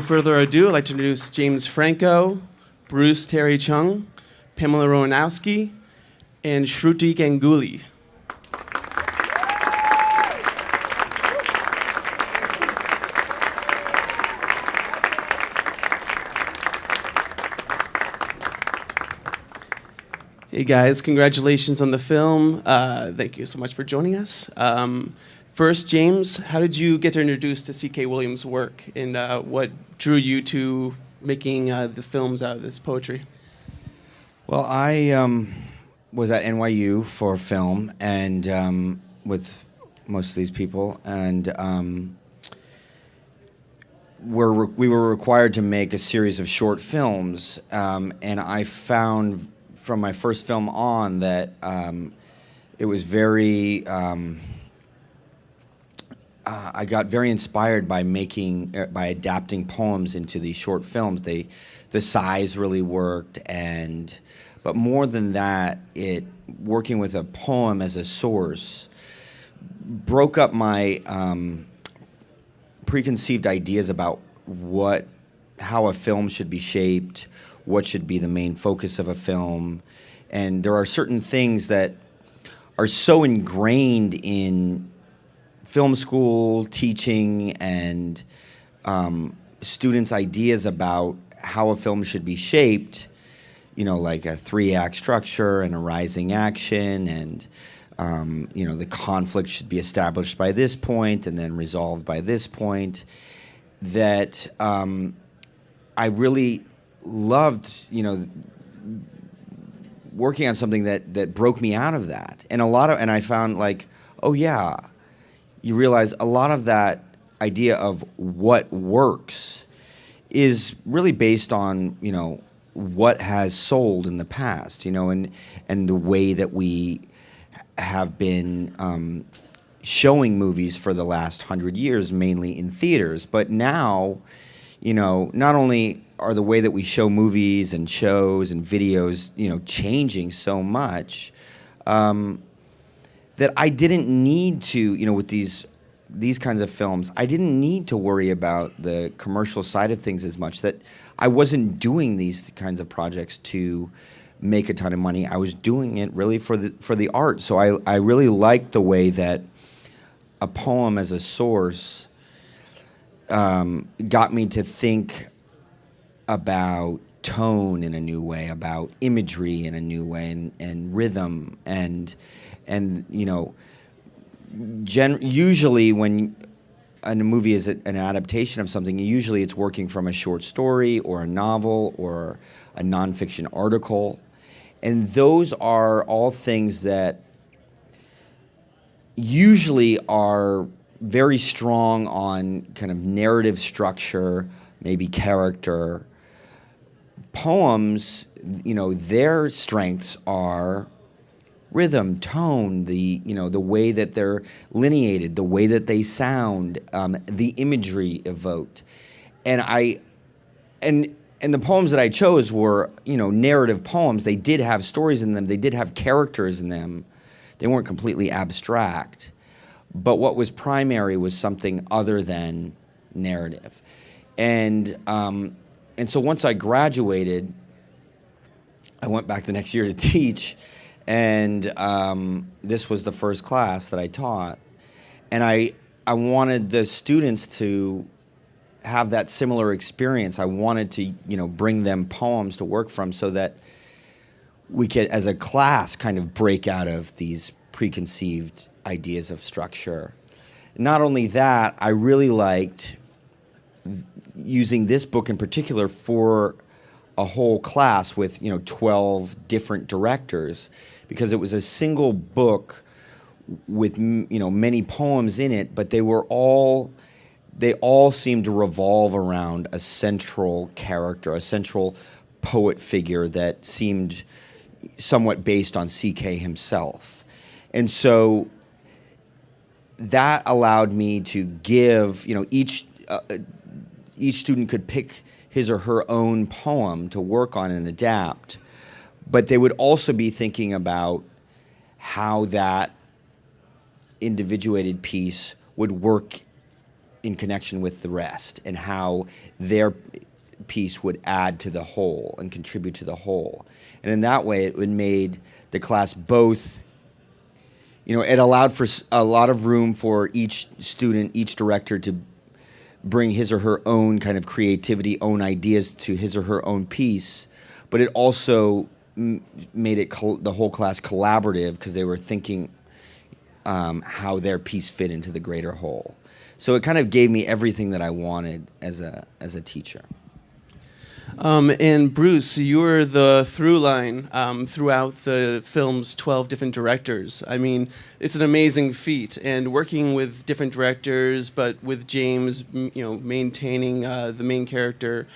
further ado, I'd like to introduce James Franco, Bruce Terry Cheung, Pamela Romanowsky, and Shruti Ganguly. Hey guys, congratulations on the film. Thank you so much for joining us. First, James, how did you get introduced to C.K. Williams' work, and what drew you to making the films out of this poetry? Well, I was at NYU for film, and with most of these people, and we were required to make a series of short films, and I found from my first film on that it was very I got very inspired by by adapting poems into these short films. The size really worked, but more than that, working with a poem as a source broke up my preconceived ideas about how a film should be shaped, what should be the main focus of a film. And there are certain things that are so ingrained in film school teaching and students' ideas about how a film should be shaped, like a 3-act structure and a rising action, and the conflict should be established by this point and then resolved by this point, that I really loved, working on something that broke me out of that. And I found, like, oh yeah, you realize a lot of that idea of what works is really based on, what has sold in the past, and the way that we have been showing movies for the last 100 years, mainly in theaters. But now, not only are the way that we show movies and shows and videos, changing so much, that I didn't need to, with these kinds of films, I didn't need to worry about the commercial side of things as much, that I wasn't doing these kinds of projects to make a ton of money. I was doing it really for the art. So I really liked the way that a poem as a source got me to think about tone in a new way, about imagery in a new way, and rhythm, and usually when a movie is an adaptation of something, usually it's working from a short story or a novel or a nonfiction article, and those are all things that usually are very strong on kind of narrative structure, maybe character. Poems, their strengths are rhythm, tone, the way that they're lineated, the way that they sound, the imagery evoked. And the poems that I chose were, narrative poems. They did have stories in them. They did have characters in them. They weren't completely abstract. But what was primary was something other than narrative. And so once I graduated, I went back the next year to teach, and this was the first class that I taught. And I wanted the students to have that similar experience. I wanted to, bring them poems to work from so that we could, as a class, kind of break out of these preconceived ideas of structure. Not only that, I really liked using this book in particular for a whole class with 12 different directors, because it was a single book with many poems in it, but they all seemed to revolve around a central character, a central poet figure that seemed somewhat based on C.K. himself. And so that allowed me to give, each student could pick his or her own poem to work on and adapt, but they would also be thinking about how that individuated piece would work in connection with the rest, and how their piece would add to the whole and contribute to the whole. And in that way, it made the class both, it allowed for a lot of room for each student, each director to bring his or her own kind of creativity, own ideas to his or her own piece, but it also made it the whole class collaborative because they were thinking how their piece fit into the greater whole. So it kind of gave me everything that I wanted as a teacher. And Bruce, you were the through line throughout the film's 12 different directors. I mean, it's an amazing feat. And working with different directors, but with James, maintaining the main character,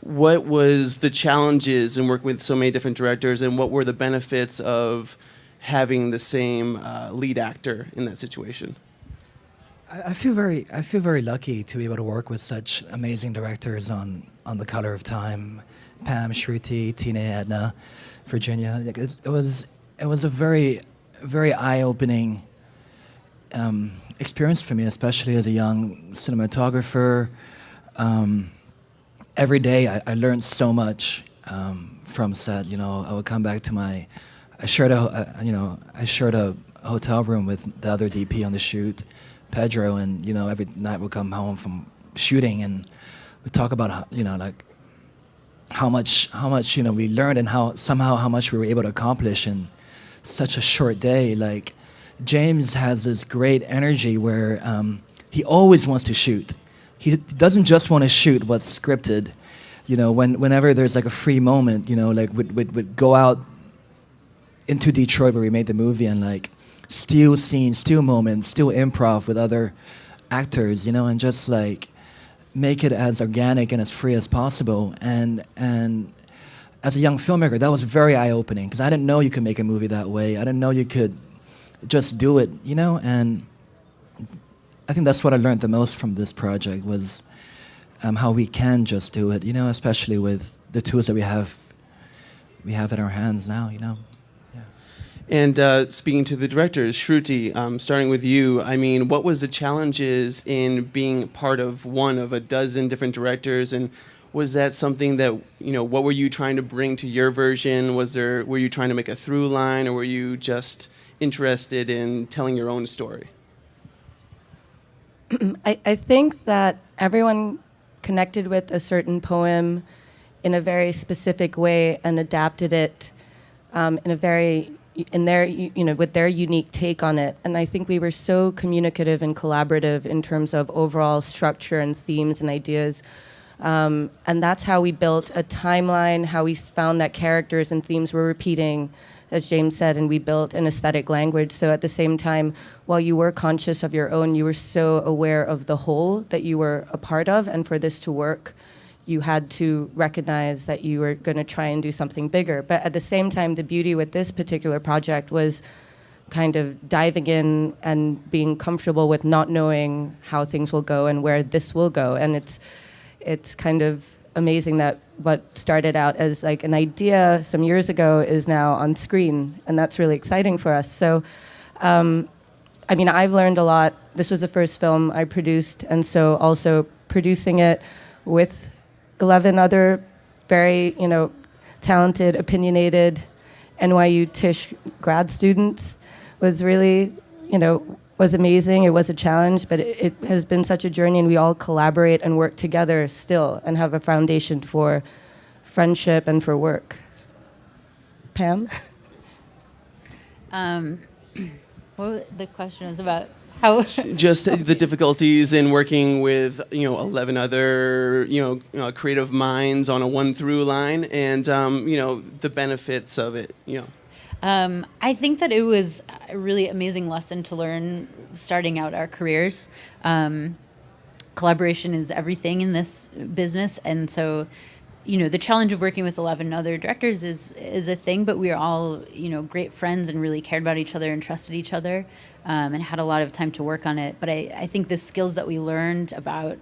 what was the challenges in working with so many different directors, and what were the benefits of having the same lead actor in that situation? I feel very lucky to be able to work with such amazing directors on The Color of Time, Pam, Shruti, Tina, Edna, Virginia. It was a very eye-opening experience for me, especially as a young cinematographer. Every day I learned so much from set. I would come back to I shared a hotel room with the other DP on the shoot, Pedro, and every night we'd come home from shooting and we talk about how much we learned and how much we were able to accomplish in such a short day. Like, James has this great energy where he always wants to shoot. He doesn't just want to shoot what's scripted. Whenever there's like a free moment, we'd go out into Detroit where we made the movie and like steal scenes, steal moments, steal improv with other actors, and just like make it as organic and as free as possible. And as a young filmmaker, that was very eye-opening because I didn't know you could make a movie that way. I didn't know you could just do it, and I think that's what I learned the most from this project was how we can just do it, especially with the tools that we have in our hands now, Yeah. And speaking to the directors, Shruti, starting with you, I mean, what was the challenges in being part of one of a dozen different directors, and was that something that, what were you trying to bring to your version? Were you trying to make a through line, or were you just interested in telling your own story? I think that everyone connected with a certain poem in a very specific way and adapted it with their unique take on it. And I think we were so communicative and collaborative in terms of overall structure and themes and ideas. And that's how we built a timeline, how we found that characters and themes were repeating, as James said, and we built an aesthetic language. So at the same time, while you were conscious of your own, you were so aware of the whole that you were a part of. And for this to work, you had to recognize that you were going to try and do something bigger. But at the same time, the beauty with this particular project was kind of diving in and being comfortable with not knowing how things will go and where this will go. And it's kind of amazing that what started out as like an idea some years ago is now on screen, and that's really exciting for us. So, I've learned a lot. This was the first film I produced, and so also producing it with 11 other very, talented, opinionated NYU Tisch grad students was really, was amazing. It was a challenge, but it has been such a journey, and we all collaborate and work together still and have a foundation for friendship and for work. Pam? Well, the question is about how... Just the difficulties in working with, 11 other, creative minds on a one through line, and, the benefits of it, I think that it was a really amazing lesson to learn starting out our careers. Collaboration is everything in this business, and so, the challenge of working with 11 other directors is a thing, but we are all, great friends and really cared about each other and trusted each other, and had a lot of time to work on it. But I think the skills that we learned about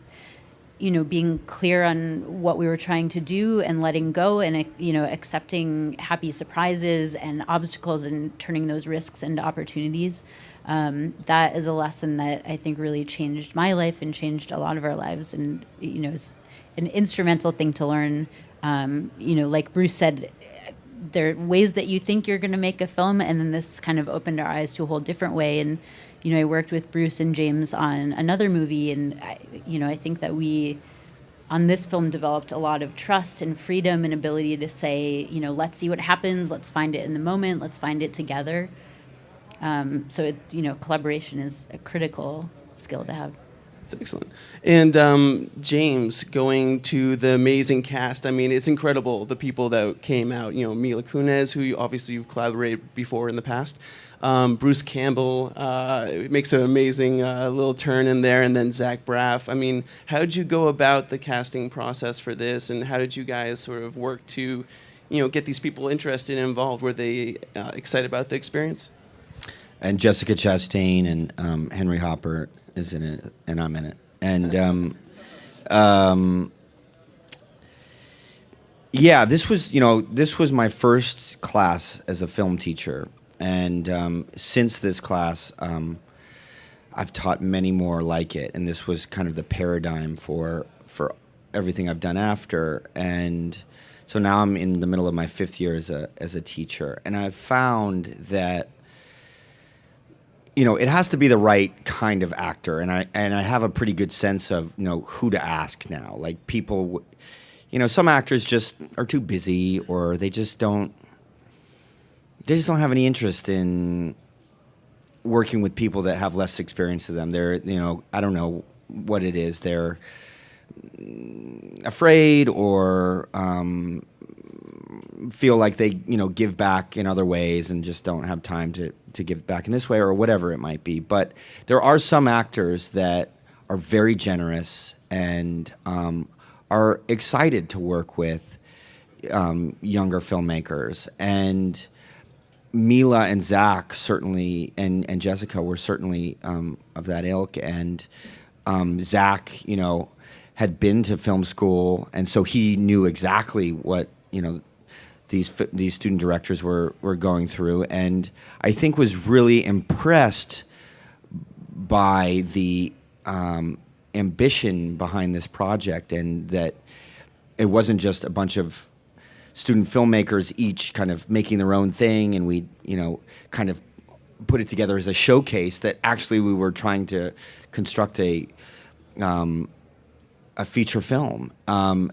being clear on what we were trying to do and letting go and, accepting happy surprises and obstacles and turning those risks into opportunities. That is a lesson that I think really changed my life and changed a lot of our lives, and, is an instrumental thing to learn. Like Bruce said, there are ways that you think you're going to make a film, and then this kind of opened our eyes to a whole different way. And I worked with Bruce and James on another movie, and I think that we, on this film, developed a lot of trust and freedom and ability to say, let's see what happens, let's find it in the moment, let's find it together. So collaboration is a critical skill to have. That's excellent. And James, going to the amazing cast, I mean, it's incredible, the people that came out. Mila Kunis, who you've collaborated before in the past. Bruce Campbell makes an amazing little turn in there, and then Zach Braff. I mean, how did you go about the casting process for this, and how did you guys sort of work to, get these people interested and involved? Were they excited about the experience? And Jessica Chastain and Henry Hopper is in it, and I'm in it. And yeah, this was my first class as a film teacher. And since this class, I've taught many more like it, and this was kind of the paradigm for everything I've done after. And so now I'm in the middle of my 5th year as a teacher, and I've found that it has to be the right kind of actor, and I have a pretty good sense of who to ask now. Like people, some actors just are too busy, or they just don't have any interest in working with people that have less experience than them. They're, I don't know what it is. They're afraid, or feel like they, give back in other ways and just don't have time to give back in this way, or whatever it might be. But there are some actors that are very generous and are excited to work with younger filmmakers. And Mila and Zach certainly, and Jessica were certainly of that ilk. And Zach, had been to film school, and so he knew exactly what these student directors were going through, and I think was really impressed by the ambition behind this project, and that it wasn't just a bunch of student filmmakers each kind of making their own thing, and we kind of put it together as a showcase. That actually we were trying to construct a feature film, and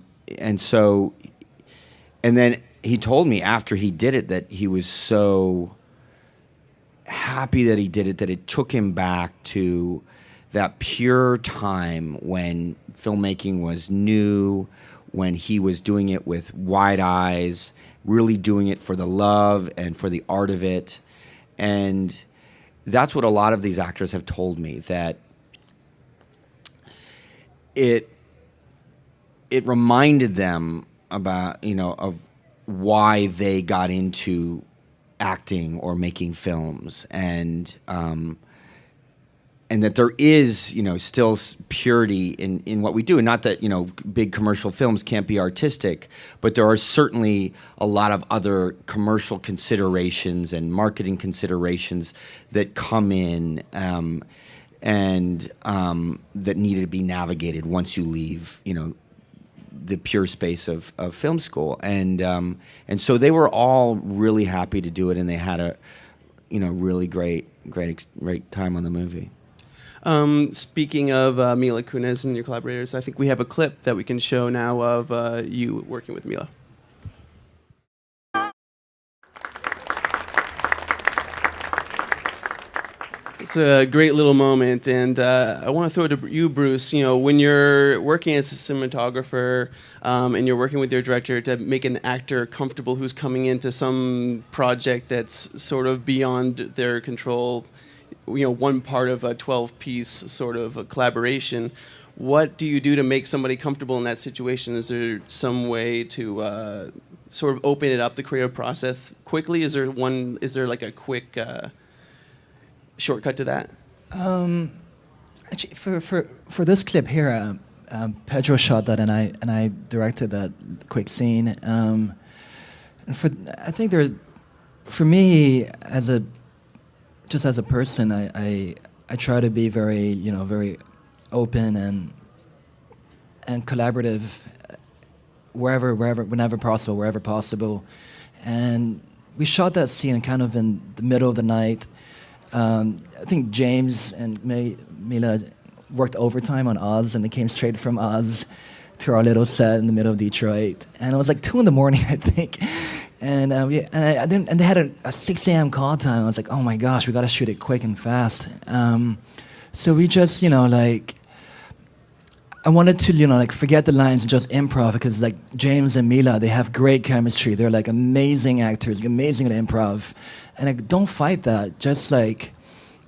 then he told me after he did it that he was so happy that he did it, that it took him back to that pure time when filmmaking was new, when he was doing it with wide eyes, really doing it for the love and for the art of it. And that's what a lot of these actors have told me, that it reminded them about, of why they got into acting or making films, and that there is, still purity in what we do, and not that, big commercial films can't be artistic, but there are certainly a lot of other commercial considerations and marketing considerations that come in, and that need to be navigated once you leave, the pure space of film school, and so they were all really happy to do it, and they had a, really great time on the movie. Speaking of Mila Kunis and your collaborators, I think we have a clip that we can show now of you working with Mila. It's a great little moment, and I want to throw it to you, Bruce. When you're working as a cinematographer and you're working with your director to make an actor comfortable who's coming into some project that's sort of beyond their control, one part of a 12-piece sort of a collaboration, what do you do to make somebody comfortable in that situation? Is there some way to sort of open it up, the creative process, quickly? Is there like a quick shortcut to that? Actually, for this clip here, Pedro shot that, and I directed that quick scene. And I think for me just as a person, I try to be very open and collaborative whenever possible. And we shot that scene kind of in the middle of the night. I think James and Mila worked overtime on Oz, and they came straight from Oz to our little set in the middle of Detroit. And it was like 2 in the morning, I think. And they had a 6 a.m. call time. I was like, oh my gosh, we got to shoot it quick and fast. So we just, I wanted to, forget the lines and just improv, because like James and Mila, they have great chemistry. They're like amazing actors, amazing at improv. And like, don't fight that. Just like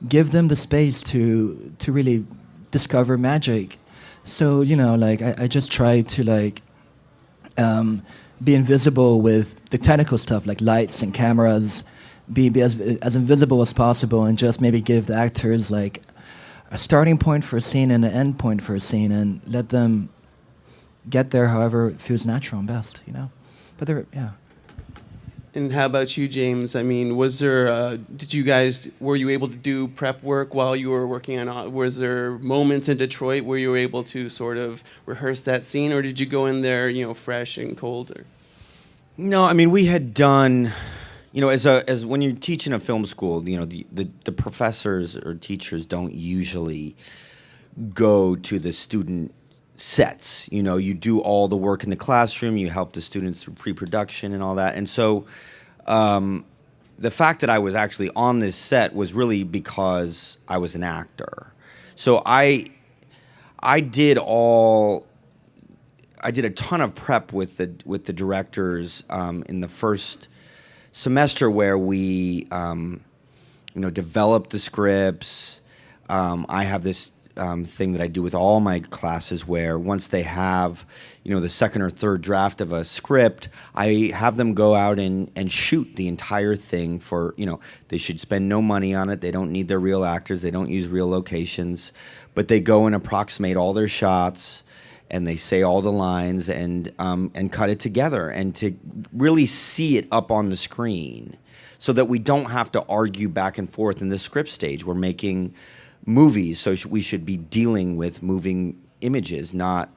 give them the space to really discover magic. So, I just try to be invisible with the technical stuff like lights and cameras, be as invisible as possible, and just maybe give the actors like a starting point for a scene and an end point for a scene, and let them get there however it feels natural and best, But yeah. And how about you, James? I mean, were you able to do prep work while you were working on, was there moments in Detroit where you were able to sort of rehearse that scene, or did you go in there, fresh and cold? Or? No, I mean, we had done, as when you're teaching a film school, the professors or teachers don't usually go to the student sets. You do all the work in the classroom, you help the students through pre-production and all that. And so the fact that I was actually on this set was really because I was an actor. So I did a ton of prep with the directors in the first semester, where we developed the scripts. I have this thing that I do with all my classes, where once they have the second or third draft of a script, I have them go out and shoot the entire thing for, they should spend no money on it. They don't need their real actors. They don't use real locations, but they go and approximate all their shots, and they say all the lines and cut it together, and to really see it up on the screen, so that we don't have to argue back and forth in the script stage. We're making movies, so we should be dealing with moving images, not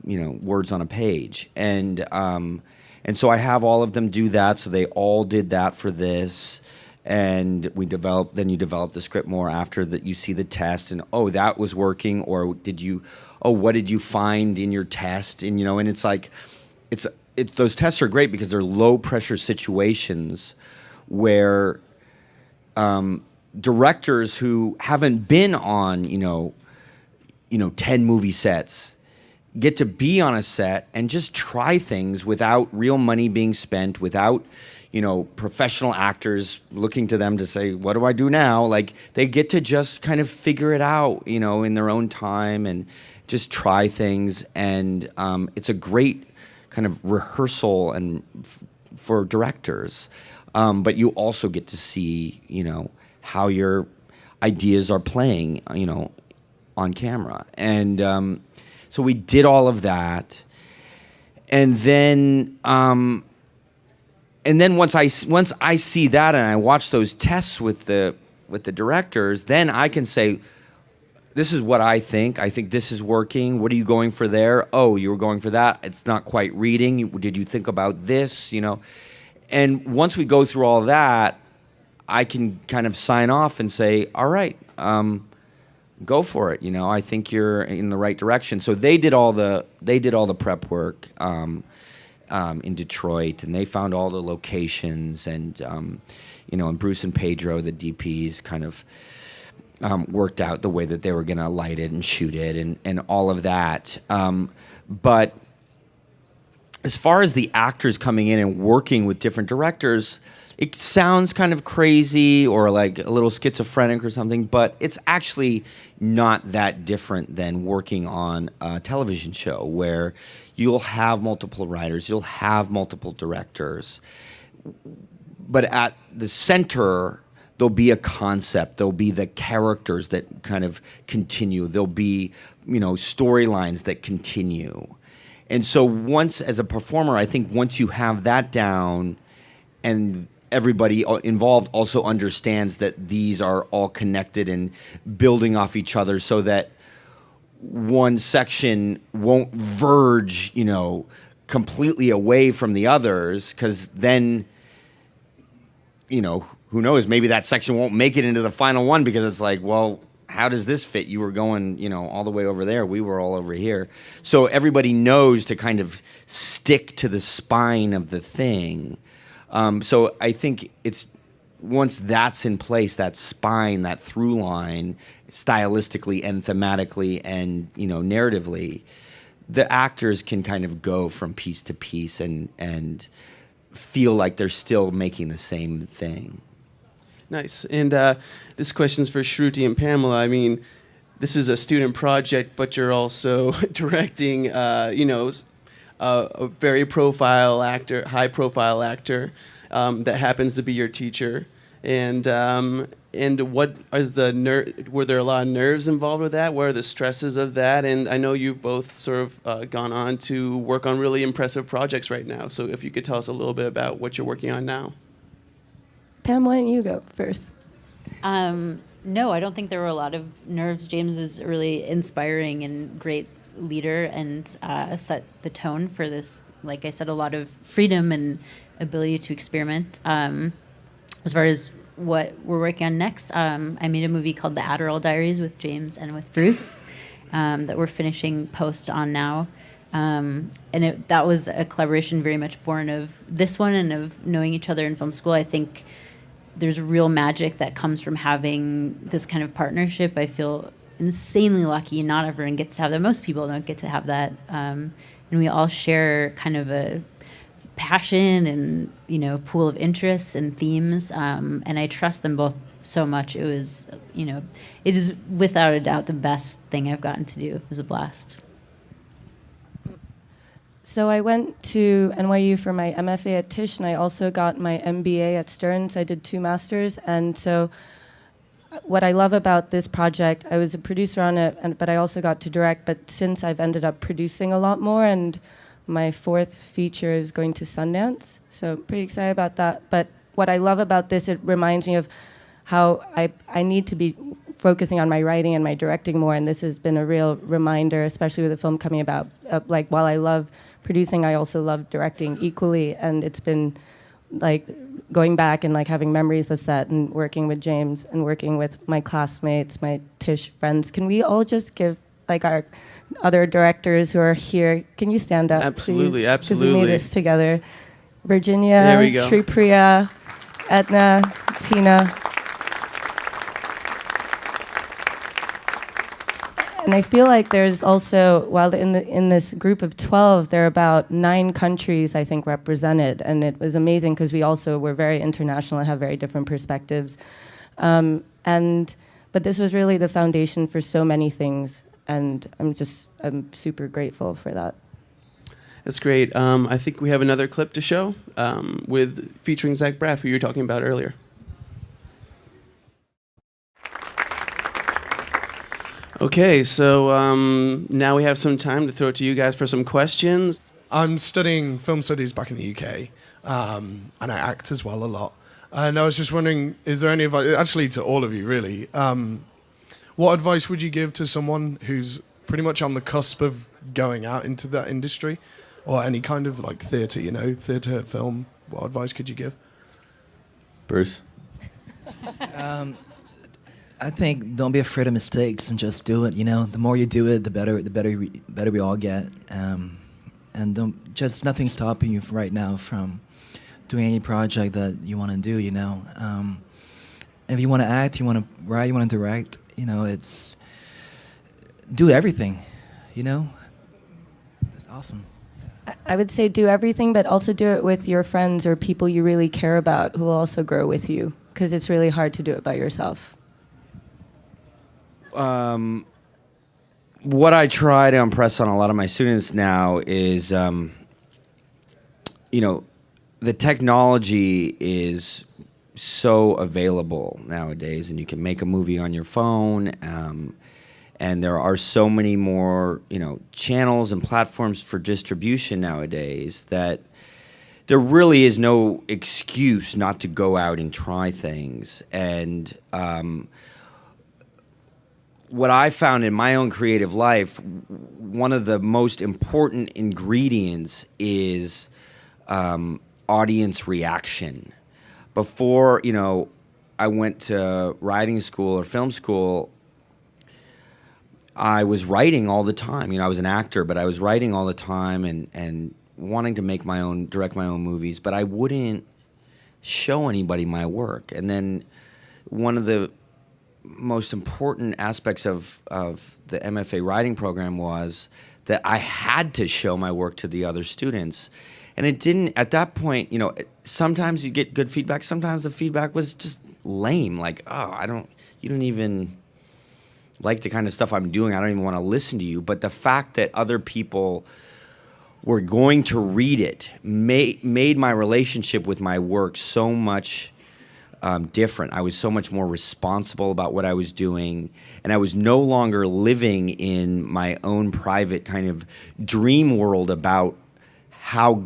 words on a page. And so I have all of them do that. So they all did that for this, and you develop the script more after that. You see the test, and that was working, or what did you find in your test? And and it's like those tests are great because they're low pressure situations where directors who haven't been on 10 movie sets get to be on a set and just try things without real money being spent, without professional actors looking to them to say, what do I do now? Like, they get to just kind of figure it out in their own time and just try things. And it's a great kind of rehearsal and for directors, but you also get to see how your ideas are playing, on camera. And so we did all of that. And then once I see that and I watch those tests with the directors, then I can say, this is what I think. I think this is working. What are you going for there? Oh, you were going for that. It's not quite reading. Did you think about this? And once we go through all that, I can kind of sign off and say, all right, go for it. I think you're in the right direction. So they did all the prep work in Detroit, and they found all the locations, and and Bruce and Pedro, the DPs, kind of worked out the way that they were going to light it and shoot it, and all of that. But as far as the actors coming in and working with different directors, it sounds kind of crazy or like a little schizophrenic or something, but it's actually not that different than working on a television show where you'll have multiple writers, you'll have multiple directors, but at the center, there'll be a concept, there'll be the characters that kind of continue, there'll be, storylines that continue. And so once, as a performer, I think once you have that down and everybody involved also understands that these are all connected and building off each other so that one section won't verge, completely away from the others, because then, who knows, maybe that section won't make it into the final one because it's like, well, how does this fit? You were going, all the way over there. We were all over here. So everybody knows to kind of stick to the spine of the thing. So I think it's once that's in place, that spine, that through line, stylistically and thematically and narratively, the actors can kind of go from piece to piece and feel like they're still making the same thing. Nice. And this question's for Shruti and Pamela. I mean, this is a student project, but you're also directing, a very high-profile actor that happens to be your teacher. And what is were there a lot of nerves involved with that? What are the stresses of that? And I know you've both sort of gone on to work on really impressive projects right now. So if you could tell us a little bit about what you're working on now. Pam, why don't you go first? No, I don't think there were a lot of nerves. James is a really inspiring and great leader and set the tone for this, like I said, a lot of freedom and ability to experiment. As far as what we're working on next, I made a movie called The Adderall Diaries with James and with Bruce that we're finishing post on now. And that was a collaboration very much born of this one and of knowing each other in film school. I think there's real magic that comes from having this kind of partnership. I feel insanely lucky. Not everyone gets to have that. Most people don't get to have that. And we all share kind of a passion and, pool of interests and themes. And I trust them both so much. It was, it is without a doubt the best thing I've gotten to do. It was a blast. So I went to NYU for my MFA at Tisch, and I also got my MBA at Stern. So I did 2 masters. And so what I love about this project, I was a producer on it, but I also got to direct. But since I've ended up producing a lot more, and my 4th feature is going to Sundance, so pretty excited about that. But what I love about this, it reminds me of how I need to be focusing on my writing and my directing more, and this has been a real reminder, especially with the film coming about. While I love producing, I also love directing equally, and it's been like going back and like having memories of set and working with James and working with my classmates, my Tisch friends. Can we all just give like our other directors who are here? Can you stand up, absolutely, please? Absolutely. Because we made this together. Virginia, there we go. Shripriya, Edna, Tina. And I feel like there's also, while in this group of 12, there are about 9 countries, I think, represented. And it was amazing because we also were very international and have very different perspectives. But this was really the foundation for so many things. And I'm super grateful for that. That's great. I think we have another clip to show featuring Zach Braff, who you were talking about earlier. Okay, so now we have some time to throw it to you guys for some questions. I'm studying film studies back in the UK, and I act as well a lot. And I was just wondering, is there any advice, actually to all of you really, what advice would you give to someone who's pretty much on the cusp of going out into that industry, or any kind of like theatre, theatre, film? What advice could you give? Bruce? I think don't be afraid of mistakes and just do it. The more you do it, the better we all get. And nothing's stopping you right now from doing any project that you want to do. If you want to act, you want to write, you want to direct. It's do everything. It's awesome. I would say do everything, but also do it with your friends or people you really care about who will also grow with you, because it's really hard to do it by yourself. What I try to impress on a lot of my students now is, the technology is so available nowadays, and you can make a movie on your phone. And there are so many more, channels and platforms for distribution nowadays that there really is no excuse not to go out and try things. And what I found in my own creative life, one of the most important ingredients is audience reaction. Before, I went to writing school or film school, I was writing all the time. I was an actor, but I was writing all the time and wanting to direct my own movies, but I wouldn't show anybody my work. And then one of the most important aspects of the MFA writing program was that I had to show my work to the other students. And it didn't, at that point, sometimes you get good feedback, sometimes the feedback was just lame, like, you don't even like the kind of stuff I'm doing, I don't even want to listen to you. But the fact that other people were going to read it made my relationship with my work so much different. I was so much more responsible about what I was doing, and I was no longer living in my own private kind of dream world about how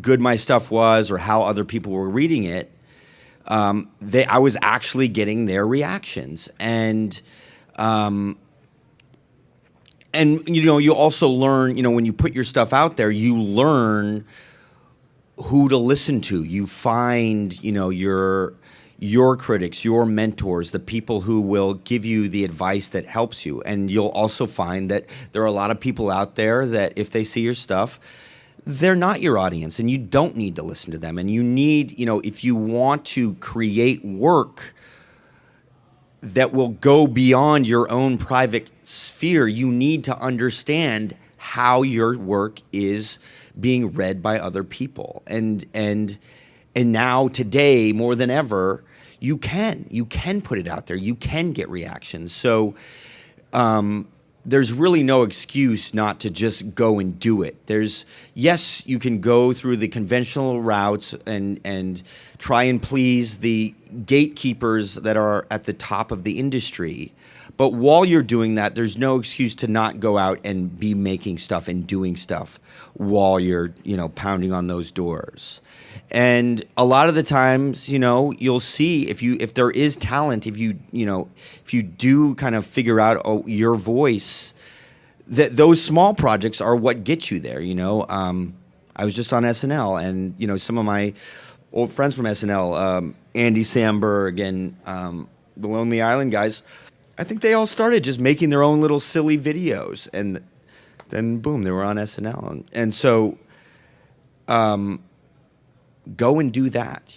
good my stuff was or how other people were reading it. I was actually getting their reactions, and you also learn, when you put your stuff out there, you learn who to listen to. You find, your critics, your mentors, the people who will give you the advice that helps you. And you'll also find that there are a lot of people out there that if they see your stuff, they're not your audience, and you don't need to listen to them. And you need, if you want to create work that will go beyond your own private sphere, you need to understand how your work is being read by other people. And now today more than ever, you can put it out there. You can get reactions. So there's really no excuse not to just go and do it. Yes, you can go through the conventional routes and try and please the gatekeepers that are at the top of the industry. But while you're doing that, there's no excuse to not go out and be making stuff and doing stuff while you're, pounding on those doors. And a lot of the times, you'll see if there is talent, if you do kind of figure out your voice, that those small projects are what get you there. I was just on SNL, and some of my old friends from SNL, Andy Samberg and the Lonely Island guys, I think they all started just making their own little silly videos, and then boom, they were on SNL. And so go and do that,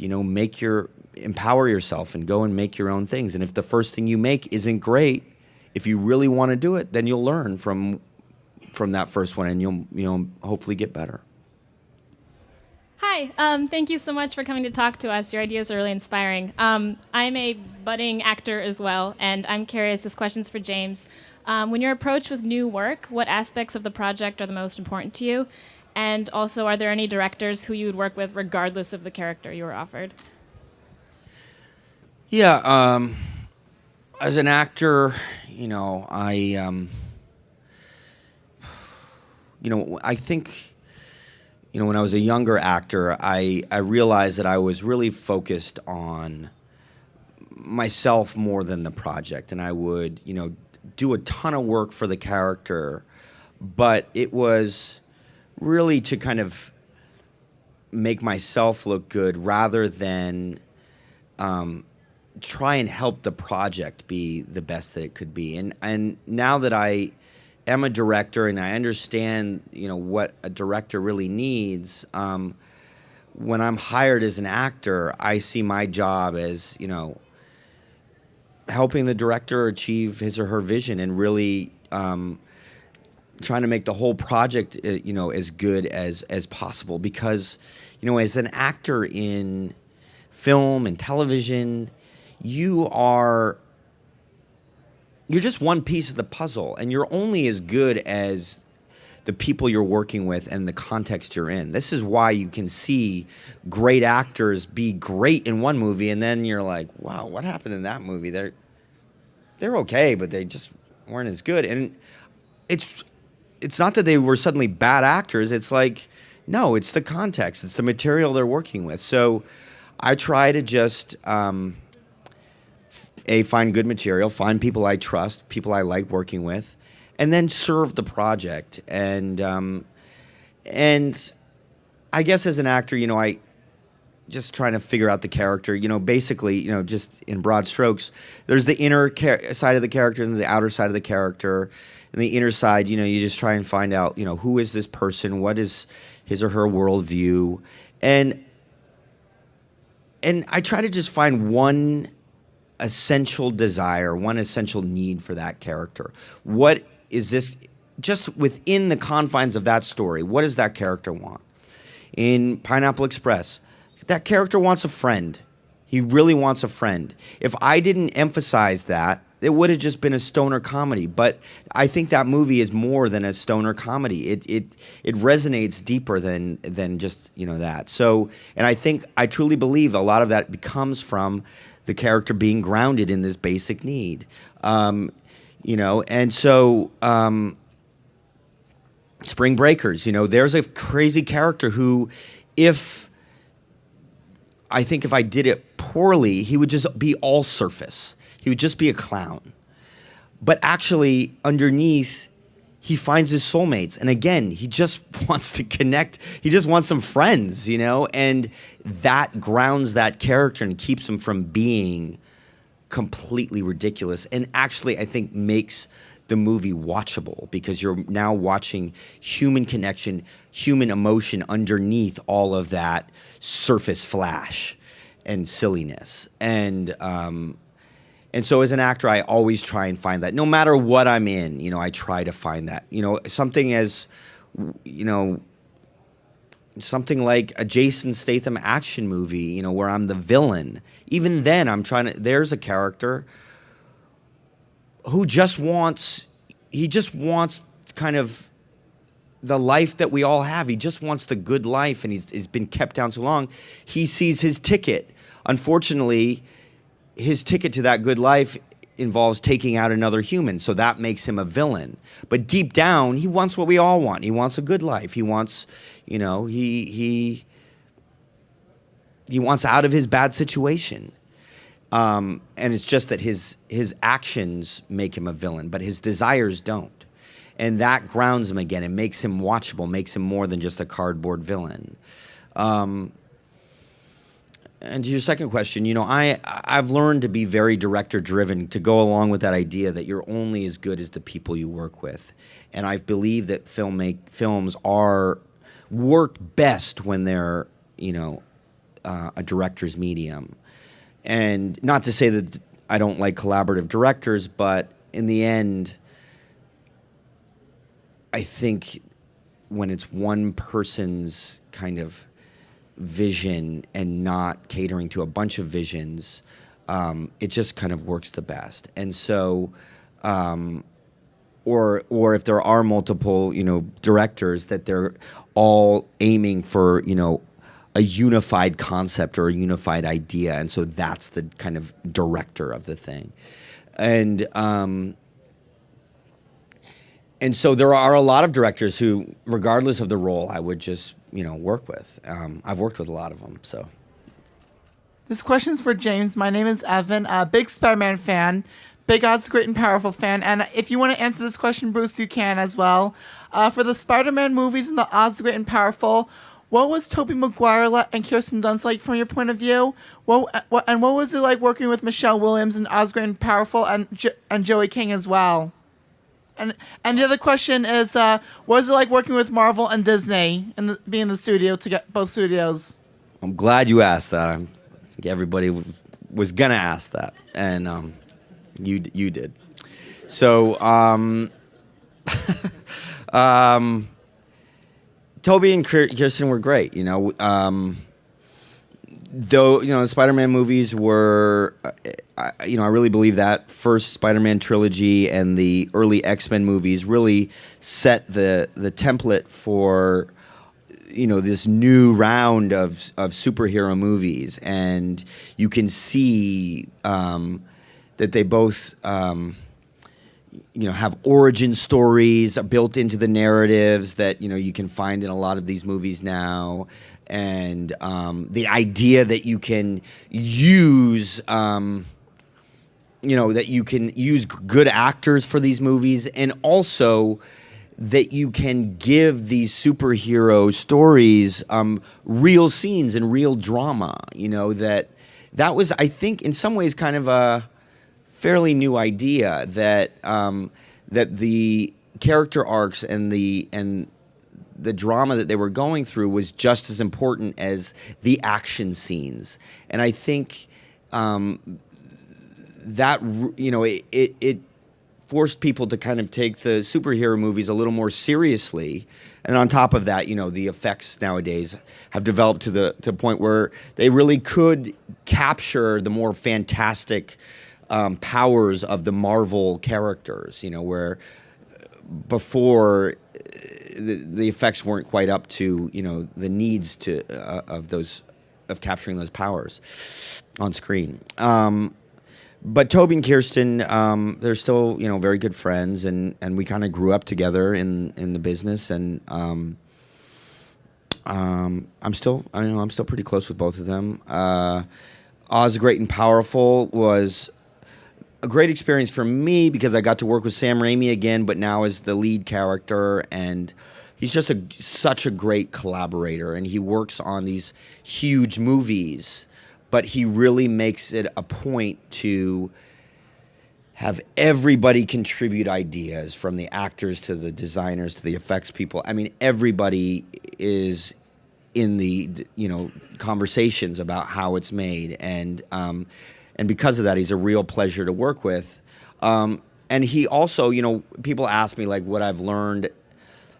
empower yourself and go and make your own things. And if the first thing you make isn't great, if you really want to do it, then you'll learn from that first one, and you'll hopefully get better. Hi, thank you so much for coming to talk to us. Your ideas are really inspiring. I'm a budding actor as well, and I'm curious, this question's for James. When you're approached with new work, what aspects of the project are the most important to you? And also, are there any directors who you would work with regardless of the character you were offered? Yeah, as an actor, I think, when I was a younger actor, I realized that I was really focused on myself more than the project. And I would, do a ton of work for the character, but it was really to kind of make myself look good rather than try and help the project be the best that it could be. And now that I am a director and I understand, what a director really needs, when I'm hired as an actor, I see my job as, helping the director achieve his or her vision and really trying to make the whole project, as good as possible. Because, as an actor in film and television, you're just one piece of the puzzle, and you're only as good as the people you're working with and the context you're in. This is why you can see great actors be great in one movie, and then you're like, wow, what happened in that movie? They're okay, but they just weren't as good. And it's not that they were suddenly bad actors. It's like, no, it's the context. It's the material they're working with. So I try to just, find good material, find people I trust, people I like working with, and then serve the project. And I guess as an actor, I just trying to figure out the character, basically, just in broad strokes, there's the inner side of the character and the outer side of the character. And the inner side, you just try and find out, who is this person? What is his or her worldview? And I try to just find one essential desire, one essential need for that character. What is this, just within the confines of that story, what does that character want? In Pineapple Express, that character wants a friend. He really wants a friend. If I didn't emphasize that, it would have just been a stoner comedy. But I think that movie is more than a stoner comedy. It resonates deeper than just that. So, and I truly believe a lot of that comes from the character being grounded in this basic need. And so Spring Breakers, there's a crazy character who, if I did it poorly, he would just be all surface. He would just be a clown. But actually, underneath, he finds his soulmates. And again, he just wants to connect. He just wants some friends, and that grounds that character and keeps him from being completely ridiculous. And actually, I think makes the movie watchable, because you're now watching human connection, human emotion underneath all of that surface flash and silliness. And so as an actor, I always try and find that. No matter what I'm in, I try to find that. Something as, something like a Jason Statham action movie, where I'm the villain. Even then, there's a character who just wants kind of the life that we all have. He just wants the good life, and he's been kept down so long. He sees his ticket. Unfortunately, his ticket to that good life involves taking out another human, so that makes him a villain. But deep down, he wants what we all want. He wants a good life. He wants, he wants out of his bad situation. And it's just that his actions make him a villain, but his desires don't. And that grounds him again and makes him watchable, makes him more than just a cardboard villain. And to your second question, I've learned to be very director-driven, to go along with that idea that you're only as good as the people you work with. And I believe that films work best when they're, a director's medium. And not to say that I don't like collaborative directors, but in the end, I think when it's one person's kind of vision and not catering to a bunch of visions, it just kind of works the best. And so, or if there are multiple, directors, that they're all aiming for, a unified concept or a unified idea. And so that's the kind of director of the thing. And so there are a lot of directors who, regardless of the role, I would just, work with. I've worked with a lot of them, so. This question's for James. My name is Evan, a big Spider-Man fan, big Odds Great and Powerful fan. And if you want to answer this question, Bruce, you can as well. For the Spider-Man movies and the Odds Great and Powerful, what was Tobey Maguire and Kirsten Dunst like from your point of view? What was it like working with Michelle Williams and Odds Great and Powerful and Joey King as well? And the other question is, what was it like working with Marvel and Disney and being in the studio to get both studios? I'm glad you asked that. I think everybody was gonna ask that, and you did. So, Toby and Kirsten were great. though, the Spider-Man movies were, I really believe that first Spider-Man trilogy and the early X-Men movies really set the template for, this new round of superhero movies. And you can see that they both, have origin stories built into the narratives that, you can find in a lot of these movies now. And the idea that you can use, that you can use good actors for these movies, and also that you can give these superhero stories real scenes and real drama. That was, I think, in some ways, kind of a fairly new idea that that the character arcs and the drama that they were going through was just as important as the action scenes. And I think that it forced people to kind of take the superhero movies a little more seriously. And on top of that, the effects nowadays have developed to the point where they really could capture the more fantastic powers of the Marvel characters, where before the effects weren't quite up to the needs of capturing those powers on screen. But Toby and Kirsten, they're still very good friends, and we kind of grew up together in the business, and I'm still pretty close with both of them. Oz the Great and Powerful was a great experience for me because I got to work with Sam Raimi again, but now as the lead character, and he's just such a great collaborator, and he works on these huge movies, but he really makes it a point to have everybody contribute ideas, from the actors to the designers to the effects people. I mean, everybody is in the conversations about how it's made, and because of that, he's a real pleasure to work with. And he also, people ask me like what I've learned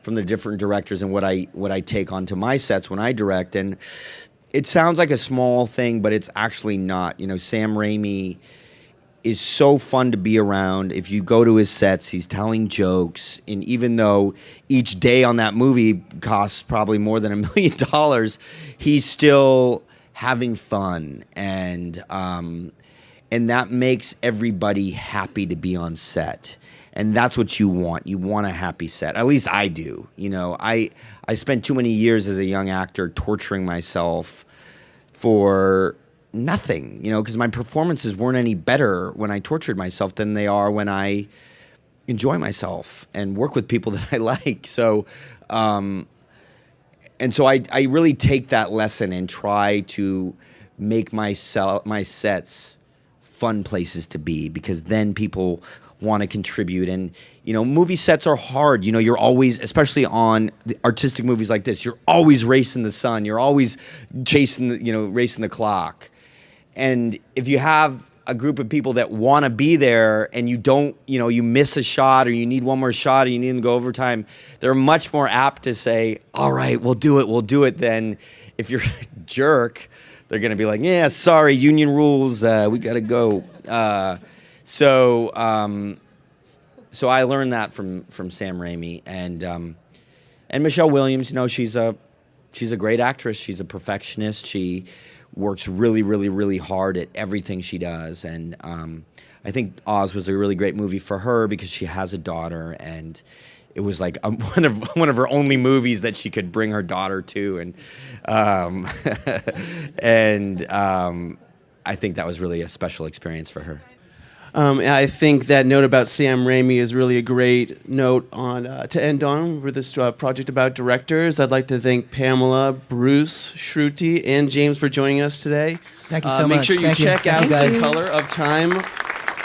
from the different directors and what I take onto my sets when I direct, and it sounds like a small thing, but it's actually not. Sam Raimi is so fun to be around. If you go to his sets, he's telling jokes, and even though each day on that movie costs probably more than $1 million, he's still having fun, and that makes everybody happy to be on set. And that's what you want. You want a happy set. At least I do. I spent too many years as a young actor torturing myself for nothing, because my performances weren't any better when I tortured myself than they are when I enjoy myself and work with people that I like. So, and so I really take that lesson and try to make my sets fun places to be, because then people want to contribute. And movie sets are hard. You're always, especially on the artistic movies like this, you're always racing the sun, you're always chasing racing the clock. And if you have a group of people that want to be there, and you don't, you miss a shot, or you need one more shot, or you need to go overtime, they're much more apt to say, all right, we'll do it, than if you're a jerk, they're going to be like, yeah, sorry, union rules, we got to go. So I learned that from Sam Raimi, and Michelle Williams. She's a great actress. She's a perfectionist. She works really, really, really hard at everything she does, and I think Oz was a really great movie for her because she has a daughter, and it was like one of her only movies that she could bring her daughter to, and I think that was really a special experience for her. I think that note about Sam Raimi is really a great note on to end on for this project about directors. I'd like to thank Pamela, Bruce, Shruti, and James for joining us today. Thank you so much. Make sure you Thank check you. out Thank The you. Color of Time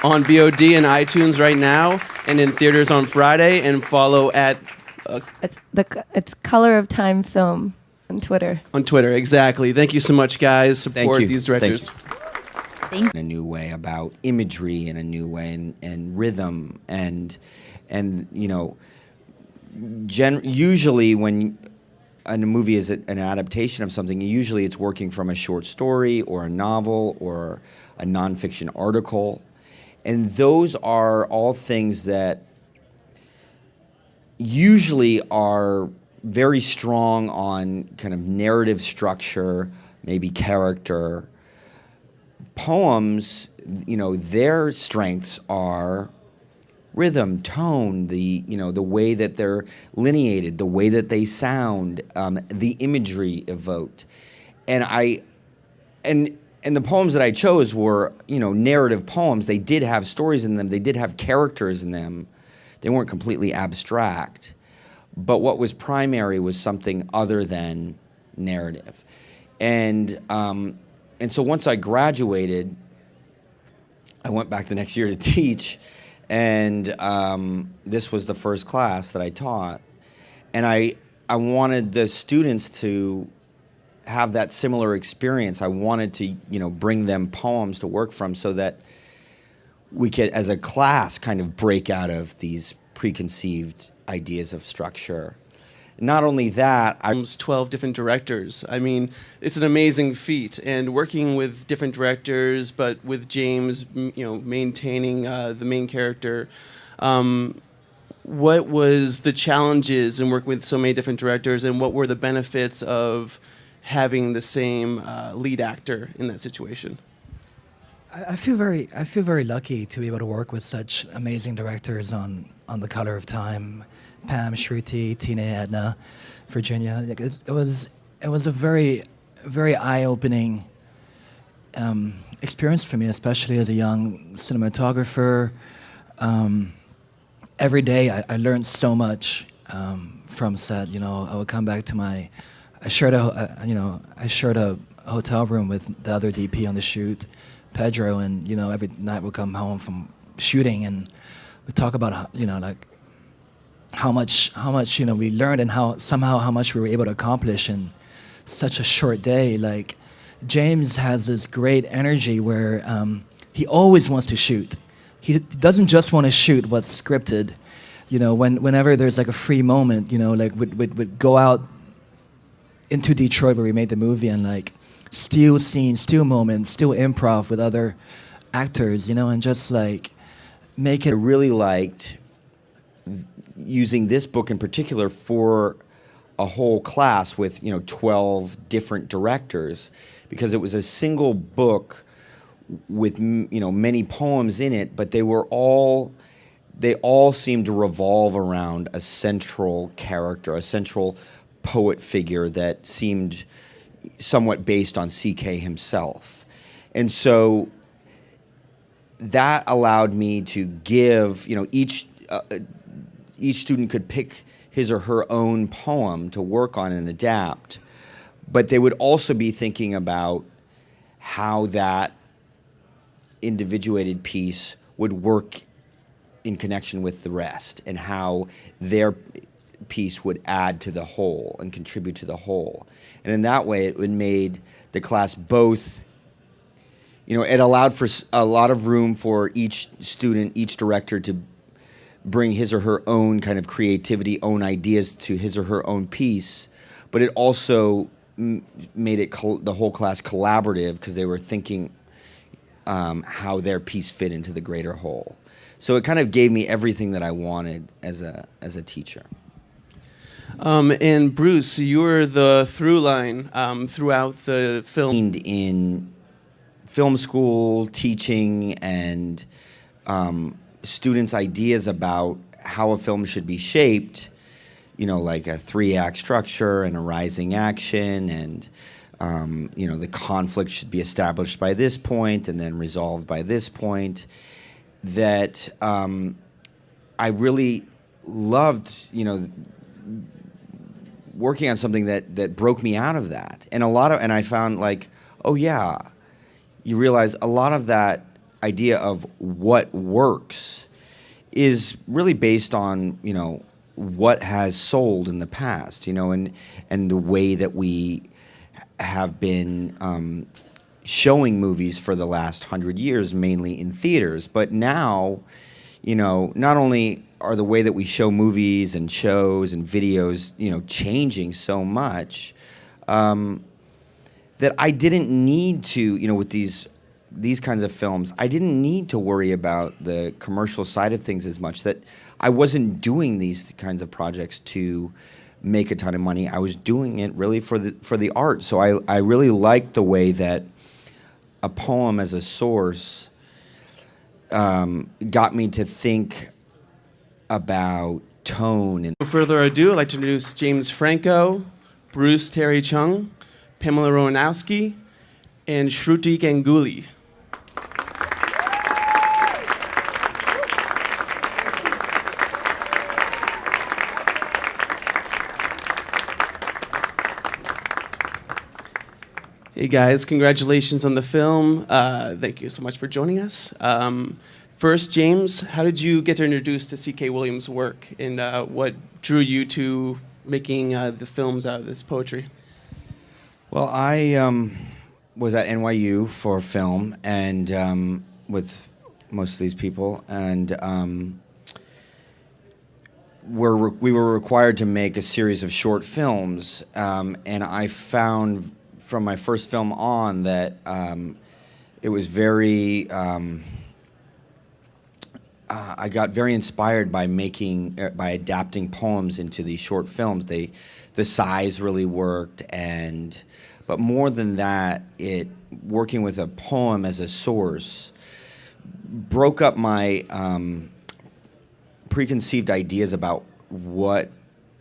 on VOD and iTunes right now, and in theaters on Friday. And follow at It's Color of Time Film on Twitter. on Twitter. Exactly. Thank you so much, guys. Thank Support you. these directors. In a new way, about imagery in a new way, and rhythm, and usually when a movie is an adaptation of something, usually it's working from a short story or a novel or a nonfiction article. And those are all things that usually are very strong on kind of narrative structure, maybe character. Poems, their strengths are rhythm, tone, the way that they're lineated, the way that they sound, the imagery evoked. And the poems that I chose were, narrative poems. They did have stories in them. They did have characters in them. They weren't completely abstract. But what was primary was something other than narrative. And so once I graduated, I went back the next year to teach. And this was the first class that I taught. And I wanted the students to have that similar experience. I wanted to, bring them poems to work from so that we could, as a class, kind of break out of these preconceived ideas of structure. Not only that, Almost 12 different directors. I mean, it's an amazing feat. And working with different directors, but with James, maintaining the main character. What was the challenges in working with so many different directors, and what were the benefits of having the same lead actor in that situation? I feel very lucky to be able to work with such amazing directors on The Color of Time. Pam, Shruti, Tina, Edna, Virginia. It was a very, very eye-opening experience for me, especially as a young cinematographer. Every day I learned so much from set. I would come back to I shared a hotel room with the other DP on the shoot, Pedro, and every night we'd come home from shooting and we'd talk about how much we learned and how much we were able to accomplish in such a short day. Like, James has this great energy where he always wants to shoot. He doesn't just want to shoot what's scripted. Whenever there's like a free moment, we'd go out into Detroit where we made the movie and like steal scenes, steal moments, steal improv with other actors, and just like make it. I really liked using this book in particular for a whole class with 12 different directors, because it was a single book with many poems in it, but they all seemed to revolve around a central character, a central poet figure that seemed somewhat based on CK himself. And so that allowed me to give, each student could pick his or her own poem to work on and adapt, but they would also be thinking about how that individuated piece would work in connection with the rest and how their piece would add to the whole and contribute to the whole. And in that way, it made the class both, it allowed for a lot of room for each student, each director to bring his or her own kind of creativity, own ideas to his or her own piece, but it also made it the whole class collaborative because they were thinking how their piece fit into the greater whole. So it kind of gave me everything that I wanted as a teacher. And Bruce, you were the through line throughout the film. In film school, teaching, and students' ideas about how a film should be shaped, like a 3-act structure and a rising action, and the conflict should be established by this point and then resolved by this point. That I really loved, working on something that broke me out of that. And I found like, oh yeah, you realize a lot of that idea of what works is really based on, what has sold in the past, and the way that we have been showing movies for the last 100 years, mainly in theaters. But now, not only are the way that we show movies and shows and videos, changing so much, that I didn't need to, with these kinds of films, I didn't need to worry about the commercial side of things as much. That I wasn't doing these kinds of projects to make a ton of money. I was doing it really for the art. So I really liked the way that a poem as a source got me to think about tone. And Without further ado, I'd like to introduce James Franco, Bruce Terry Cheung, Pamela Romanowsky, and Shruti Ganguly. Hey guys, congratulations on the film. Thank you so much for joining us. First, James, how did you get introduced to C.K. Williams' work, and what drew you to making the films out of this poetry? Well, I was at NYU for film, and with most of these people, and we were required to make a series of short films, and I found from my first film on that it was very I got very inspired by by adapting poems into these short films. The size really worked, but more than that, working with a poem as a source broke up my preconceived ideas about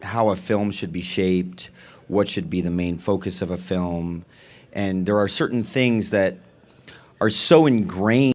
how a film should be shaped, what should be the main focus of a film. And there are certain things that are so ingrained